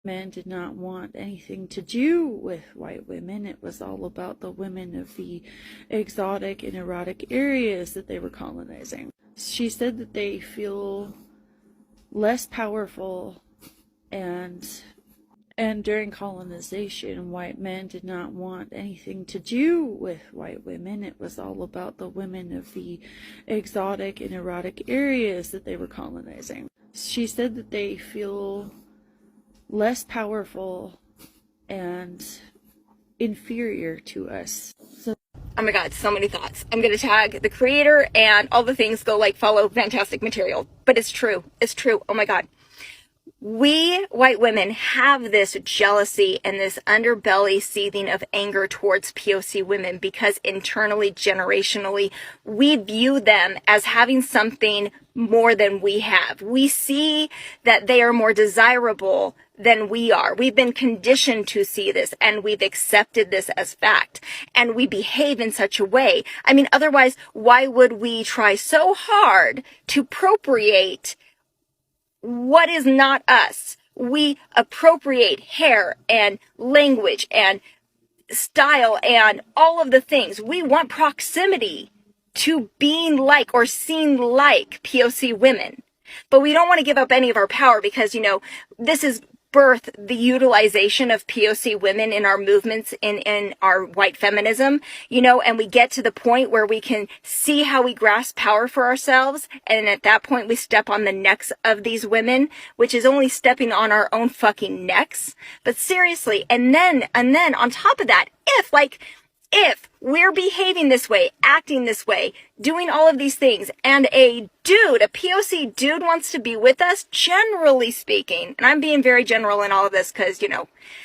Men did not want anything to do with white women. It was all about the women of the exotic and erotic areas that they were colonizing. She said that they feel less powerful, and during colonization, white men did not want anything to do with white women. It was all about the women of the exotic and erotic areas that they were colonizing. She said that they feel less powerful and inferior to us. Oh my God, so many thoughts. I'm going to tag the creator and all the things, go like, follow, fantastic material. But it's true. It's true. Oh my God. We white women have this jealousy and this underbelly seething of anger towards POC women because internally, generationally, we view them as having something more than we have. We see that they are more desirable than we are. We've been conditioned to see this, and we've accepted this as fact, and we behave in such a way. I mean, otherwise, why would we try so hard to appropriate what is not us? We appropriate hair and language and style and all of the things. We want proximity to being like or seen like POC women. But we don't want to give up any of our power because, this is birth the utilization of POC women in our movements, in our white feminism, and we get to the point where we can see how we grasp power for ourselves. And at that point, we step on the necks of these women, which is only stepping on our own fucking necks. But seriously, and then on top of that, if we're behaving this way, acting this way, doing all of these things, and a POC dude wants to be with us, generally speaking, and I'm being very general in all of this because,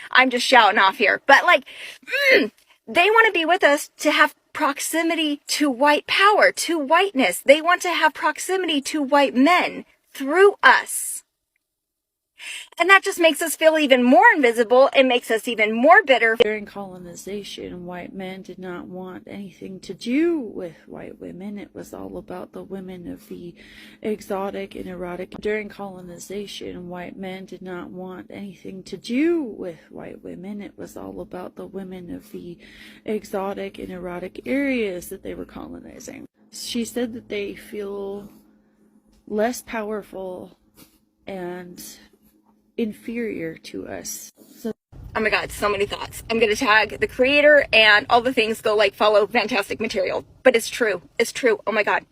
I'm just shouting off here, but they want to be with us to have proximity to white power, to whiteness. They want to have proximity to white men through us. And that just makes us feel even more invisible. It makes us even more bitter. During colonization, white men did not want anything to do with white women. It was all about the women of the exotic and erotic. During colonization, white men did not want anything to do with white women. It was all about the women of the exotic and erotic areas that they were colonizing. She said that they feel less powerful and inferior to us. Oh my God, so many thoughts. I'm going to tag the creator and all the things, go like, follow, fantastic material. But it's true. It's true. Oh my God.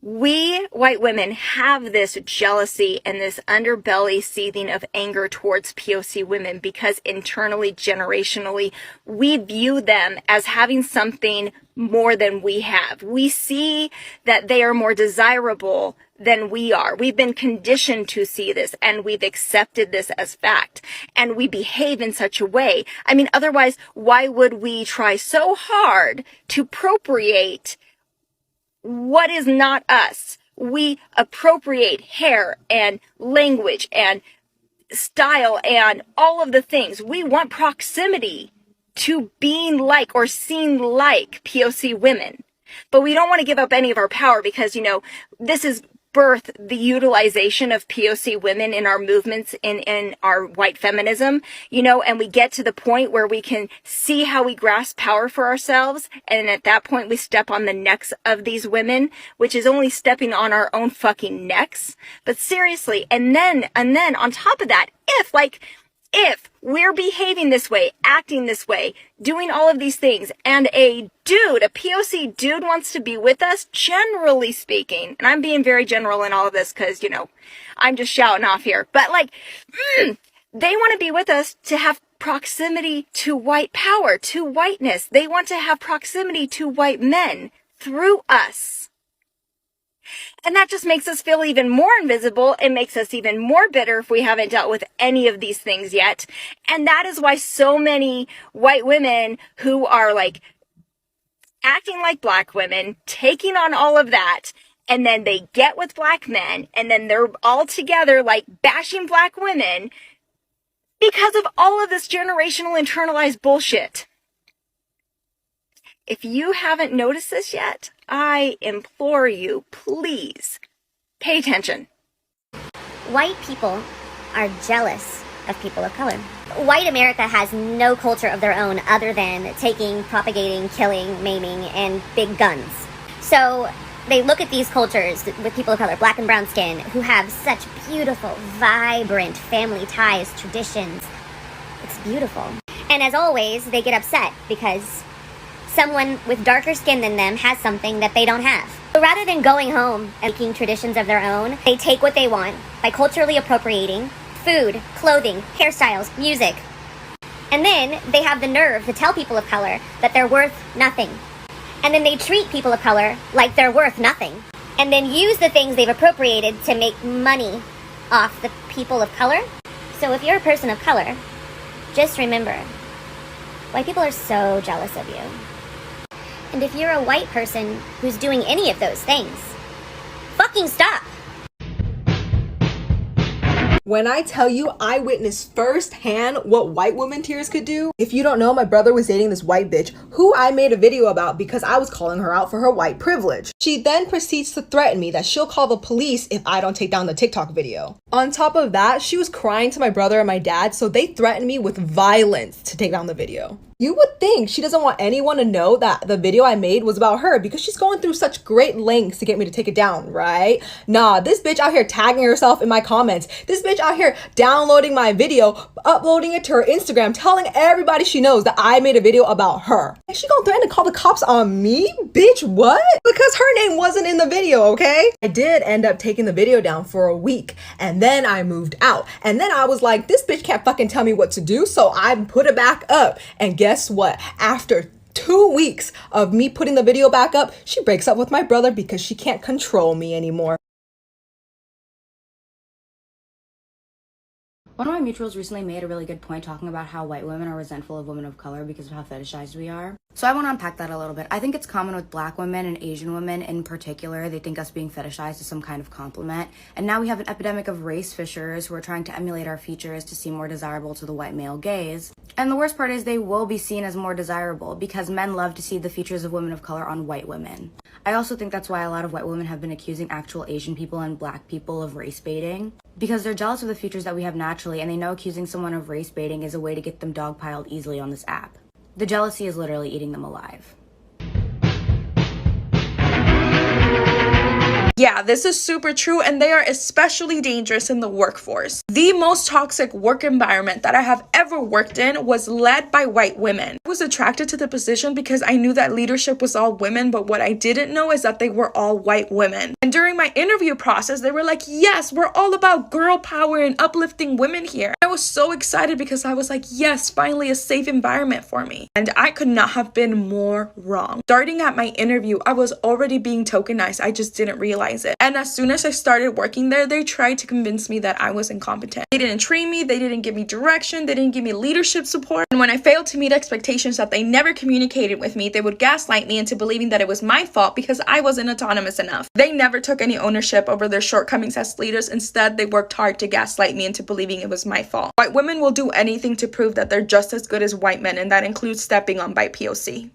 We white women have this jealousy and this underbelly seething of anger towards POC women because internally, generationally, we view them as having something more than we have. We see that they are more desirable than we are. We've been conditioned to see this, and we've accepted this as fact, and we behave in such a way. I mean, otherwise, why would we try so hard to appropriate what is not us? We appropriate hair and language and style and all of the things. We want proximity to being like or seen like POC women. But we don't want to give up any of our power because, this is birth the utilization of POC women in our movements, in our white feminism, and we get to the point where we can see how we grasp power for ourselves. And at that point, we step on the necks of these women, which is only stepping on our own fucking necks. But seriously, and then on top of that, if we're behaving this way, acting this way, doing all of these things, and a POC dude wants to be with us, generally speaking, and I'm being very general in all of this because, I'm just shouting off here, but they want to be with us to have proximity to white power, to whiteness. They want to have proximity to white men through us. And that just makes us feel even more invisible. It makes us even more bitter if we haven't dealt with any of these things yet. And that is why so many white women who are acting like black women, taking on all of that, and then they get with black men, and then they're all together bashing black women because of all of this generational internalized bullshit. If you haven't noticed this yet, I implore you, please pay attention. White people are jealous of people of color. White America has no culture of their own other than taking, propagating, killing, maiming, and big guns. So they look at these cultures with people of color, black and brown skin, who have such beautiful, vibrant family ties, traditions. It's beautiful. And as always, they get upset because someone with darker skin than them has something that they don't have. So rather than going home and making traditions of their own, they take what they want by culturally appropriating food, clothing, hairstyles, music. And then they have the nerve to tell people of color that they're worth nothing. And then they treat people of color like they're worth nothing. And then use the things they've appropriated to make money off the people of color. So if you're a person of color, just remember, white people are so jealous of you. And if you're a white person who's doing any of those things, fucking stop. When I tell you I witnessed firsthand what white woman tears could do. If you don't know, my brother was dating this white bitch who I made a video about because I was calling her out for her white privilege. She then proceeds to threaten me that she'll call the police if I don't take down the TikTok video. On top of that, she was crying to my brother and my dad, so they threatened me with violence to take down the video. You would think she doesn't want anyone to know that the video I made was about her because she's going through such great lengths to get me to take it down, right? Nah, this bitch out here tagging herself in my comments. This bitch out here downloading my video, uploading it to her Instagram, telling everybody she knows that I made a video about her. And she gonna threaten to call the cops on me? Bitch, what? Because her name wasn't in the video, okay? I did end up taking the video down for a week, and then I moved out. And then I was like, this bitch can't fucking tell me what to do, so I put it back up. And guess what? After 2 weeks of me putting the video back up, she breaks up with my brother because she can't control me anymore. One of my mutuals recently made a really good point talking about how white women are resentful of women of color because of how fetishized we are. So I want to unpack that a little bit. I think it's common with black women and Asian women in particular. They think us being fetishized is some kind of compliment. And now we have an epidemic of race fishers who are trying to emulate our features to seem more desirable to the white male gaze. And the worst part is they will be seen as more desirable because men love to see the features of women of color on white women. I also think that's why a lot of white women have been accusing actual Asian people and black people of race baiting, because they're jealous of the features that we have naturally, and they know accusing someone of race baiting is a way to get them dogpiled easily on this app. The jealousy is literally eating them alive. Yeah, this is super true, and they are especially dangerous in the workforce. The most toxic work environment that I have ever worked in was led by white women. I was attracted to the position because I knew that leadership was all women, but what I didn't know is that they were all white women. And during my interview process, they were like, yes, we're all about girl power and uplifting women here. I was so excited because I was like, yes, finally a safe environment for me. And I could not have been more wrong. Starting at my interview, I was already being tokenized. I just didn't realize it. And as soon as I started working there, they tried to convince me that I was incompetent. They didn't train me, they didn't give me direction, they didn't give me leadership support. And when I failed to meet expectations that they never communicated with me, they would gaslight me into believing that it was my fault because I wasn't autonomous enough. They never took any ownership over their shortcomings as leaders. Instead, they worked hard to gaslight me into believing it was my fault. White women will do anything to prove that they're just as good as white men, and that includes stepping on by POC.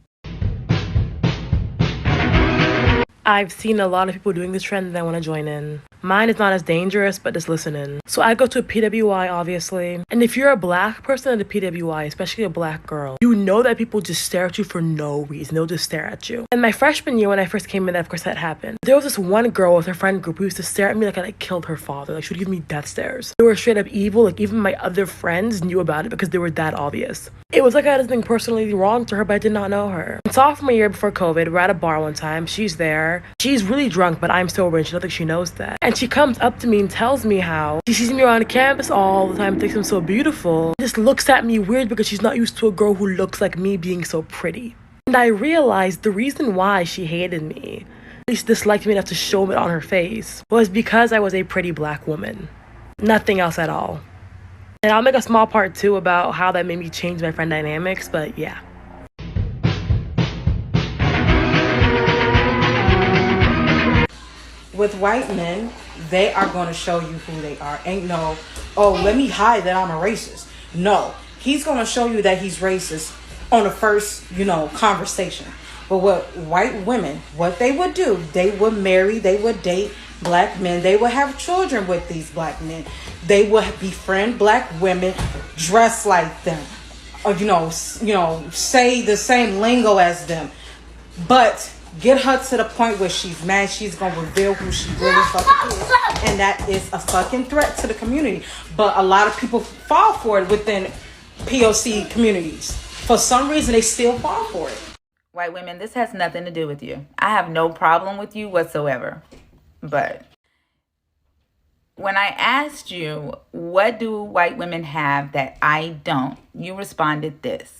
I've seen a lot of people doing this trend and I want to join in. Mine is not as dangerous, but just listening. So I go to a PWI, obviously. And if you're a black person at a PWI, especially a black girl, you know that people just stare at you for no reason. They'll just stare at you. And my freshman year, when I first came in, of course that happened. There was this one girl with her friend group who used to stare at me like I killed her father. Like she would give me death stares. They were straight up evil. Like even my other friends knew about it because they were that obvious. It was like I had something personally wrong to her, but I did not know her. And sophomore year before COVID, we're at a bar one time. She's there. She's really drunk, but I'm sober and she don't think she knows that. And she comes up to me and tells me how she sees me around campus all the time, thinks I'm so beautiful. Just looks at me weird because she's not used to a girl who looks like me being so pretty. And I realized the reason why she hated me, at least disliked me enough to show it on her face, was because I was a pretty black woman. Nothing else at all. And I'll make a small part too about how that made me change my friend dynamics, but yeah. With white men, they are going to show you who they are. Ain't no, oh, let me hide that I'm a racist. No, he's going to show you that he's racist on the first, conversation. But what white women, what they would do, they would marry, they would date black men. They would have children with these black men. They would befriend black women, dress like them, or say the same lingo as them. But get her to the point where she's mad, she's gonna reveal who she really fucking is, and that is a fucking threat to the community. But a lot of people fall for it within POC communities. For some reason, they still fall for it. White women, this has nothing to do with you. I have no problem with you whatsoever. But when I asked you, what do white women have that I don't, you responded this.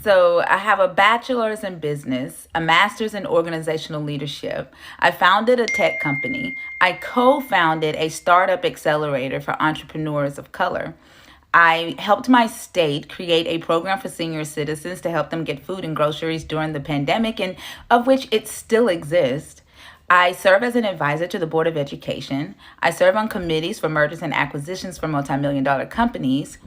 So I have a bachelor's in business, a master's in organizational leadership. I founded a tech company. I co-founded a startup accelerator for entrepreneurs of color. I helped my state create a program for senior citizens to help them get food and groceries during the pandemic, and of which it still exists. I serve as an advisor to the Board of Education. I serve on committees for mergers and acquisitions for multi-million-dollar companies.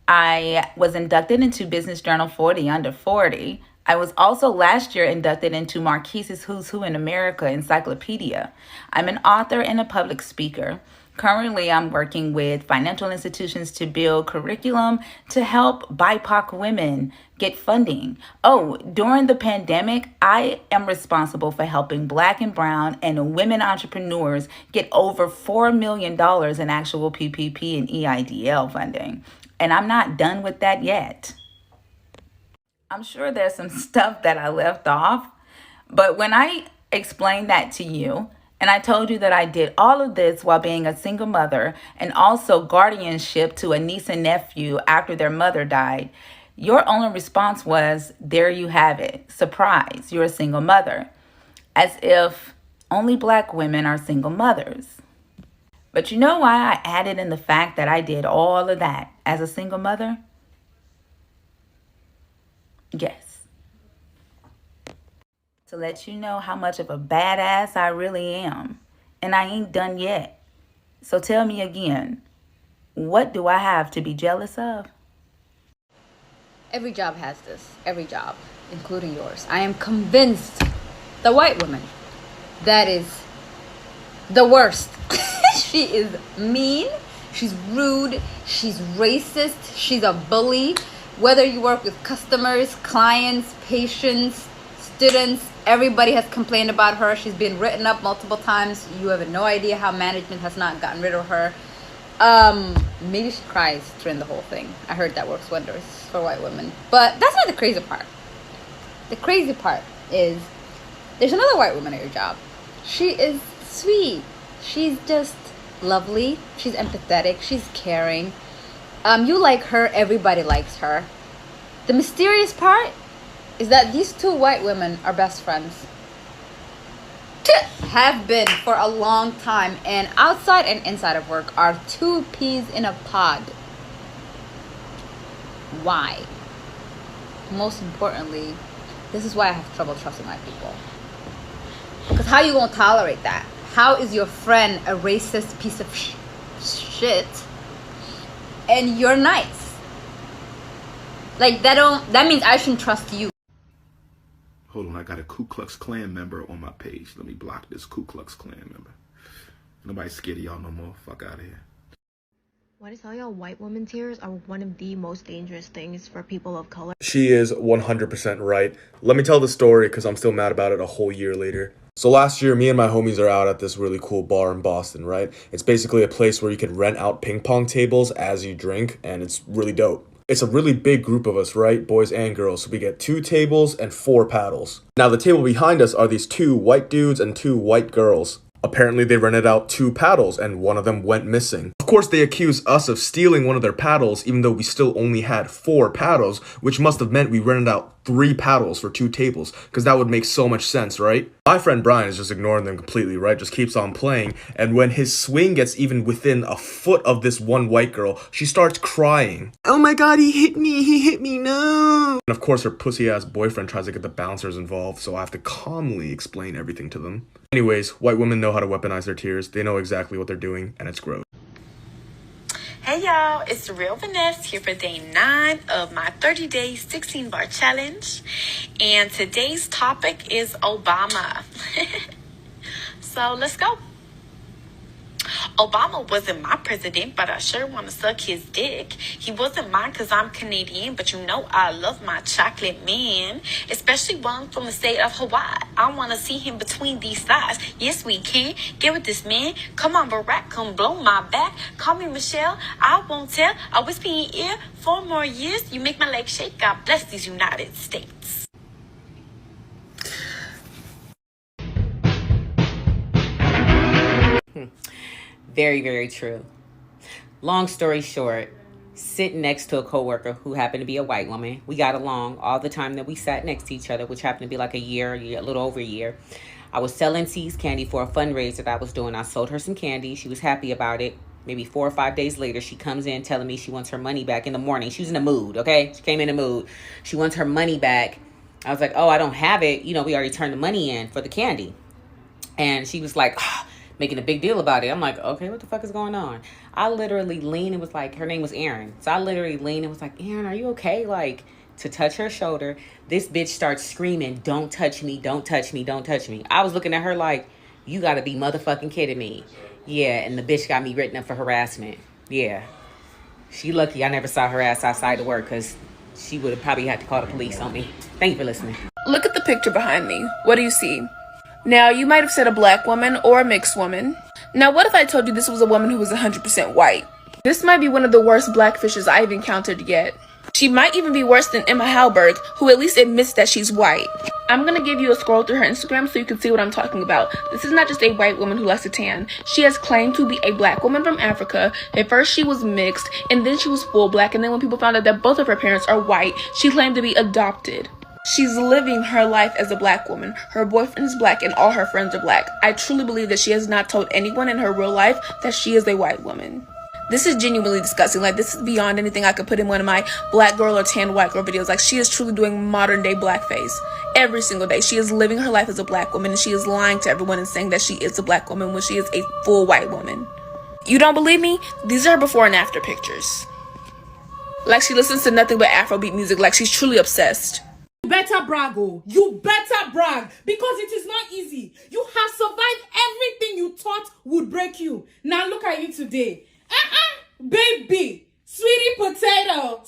I was inducted into Business Journal for the Under 40. I was also last year inducted into Marquise's Who's Who in America Encyclopedia. I'm an author and a public speaker. Currently, I'm working with financial institutions to build curriculum to help BIPOC women get funding. Oh, during the pandemic, I am responsible for helping Black and Brown and women entrepreneurs get over $4 million in actual PPP and EIDL funding. And I'm not done with that yet. I'm sure there's some stuff that I left off, but when I explained that to you, and I told you that I did all of this while being a single mother and also guardianship to a niece and nephew after their mother died, your only response was, there you have it. Surprise, you're a single mother. As if only Black women are single mothers. But you know why I added in the fact that I did all of that as a single mother? Yes. To let you know how much of a badass I really am. And I ain't done yet. So tell me again, what do I have to be jealous of? Every job has this. Every job, including yours. I am convinced the white woman, that is the worst. She is mean, she's rude, she's racist, she's a bully. Whether you work with customers, clients, patients, students, everybody has complained about her. She's been written up multiple times. You have no idea how management has not gotten rid of her. Maybe she cries during the whole thing. I heard that works wonders for white women. But that's not the crazy part. The crazy part is there's another white woman at your job. She is sweet. She's just lovely. She's empathetic. She's caring. You like her. Everybody likes her. The mysterious part is that these two white women are best friends. Have been for a long time, and outside and inside of work are two peas in a pod. Why? Most importantly, this is why I have trouble trusting my people. Because how you gonna tolerate that? How is your friend a racist piece of shit and you're nice? Like that means I shouldn't trust you. Hold on, I got a Ku Klux Klan member on my page. Let me block this Ku Klux Klan member. Nobody's scared of y'all no more. Fuck out of here. Want to tell y'all, white woman tears are one of the most dangerous things for people of color. She is 100% right. Let me tell the story because I'm still mad about it a whole year later. So last year, me and my homies are out at this really cool bar in Boston, right? It's basically a place where you can rent out ping pong tables as you drink, and it's really dope. It's a really big group of us, right? Boys and girls. So we get 2 tables and 4 paddles. Now the table behind us are these 2 white dudes and 2 white girls. Apparently they rented out 2 paddles and one of them went missing. Of course they accuse us of stealing one of their paddles even though we still only had 4 paddles, which must have meant we rented out 3 paddles for 2 tables, because that would make so much sense, right? My friend Brian is just ignoring them completely, right? Just keeps on playing, and when his swing gets even within a foot of this one white girl, she starts crying. Oh my god, he hit me, no! And of course her pussy-ass boyfriend tries to get the bouncers involved, so I have to calmly explain everything to them. Anyways, white women know how to weaponize their tears, they know exactly what they're doing, and it's gross. Hey y'all, it's the Real Vanessa here for day 9 of my 30-day 16-bar challenge. And today's topic is Obama. So let's go. Obama wasn't my president, but I sure want to suck his dick. He wasn't mine because I'm Canadian, but you know I love my chocolate man, especially one from the state of Hawaii. I want to see him between these thighs. Yes, we can. Get with this man. Come on, Barack, come blow my back. Call me Michelle. I won't tell. I'll whisper in your ear 4 more years. You make my legs shake. God bless these United States. Very, very true. Long story short, sitting next to a coworker who happened to be a white woman. We got along all the time that we sat next to each other, which happened to be like a little over a year. I was selling C's candy for a fundraiser that I was doing. I sold her some candy. She was happy about it. Maybe 4 or 5 days later, she comes in telling me she wants her money back in the morning. She was in a mood, okay? She came in a mood. She wants her money back. I was like, oh, I don't have it. You know, we already turned the money in for the candy. And she was like, making a big deal about it. I'm like, okay, what the fuck is going on? I literally leaned and was like, her name was Erin. So I literally leaned and was like, Erin, are you okay? Like, to touch her shoulder. This bitch starts screaming, don't touch me, don't touch me, don't touch me. I was looking at her like, you gotta be motherfucking kidding me. Yeah, and the bitch got me written up for harassment. Yeah. She lucky I never saw her ass outside of work because she would have probably had to call the police on me. Thank you for listening. Look at the picture behind me. What do you see? Now, you might have said a black woman or a mixed woman. Now, what if I told you this was a woman who was 100% white? This might be one of the worst blackfishes I've encountered yet. She might even be worse than Emma Halberg, who at least admits that she's white. I'm gonna give you a scroll through her Instagram so you can see what I'm talking about. This is not just a white woman who likes to tan. She has claimed to be a black woman from Africa. At first she was mixed, and then she was full black, and then when people found out that both of her parents are white, she claimed to be adopted. She's living her life as a black woman. Her boyfriend is black and all her friends are black. I truly believe that she has not told anyone in her real life that she is a white woman. This is genuinely disgusting. Like, this is beyond anything I could put in one of my black girl or tan white girl videos. Like, she is truly doing modern day blackface every single day. She is living her life as a black woman, and she is lying to everyone and saying that she is a black woman when she is a full white woman. You don't believe me? These are her before and after pictures. Like, she listens to nothing but Afrobeat music. Like, she's truly obsessed. You better brag, oh. You better brag, because it is not easy. You have survived everything you thought would break you. Now look at you today. Baby, sweetie potato,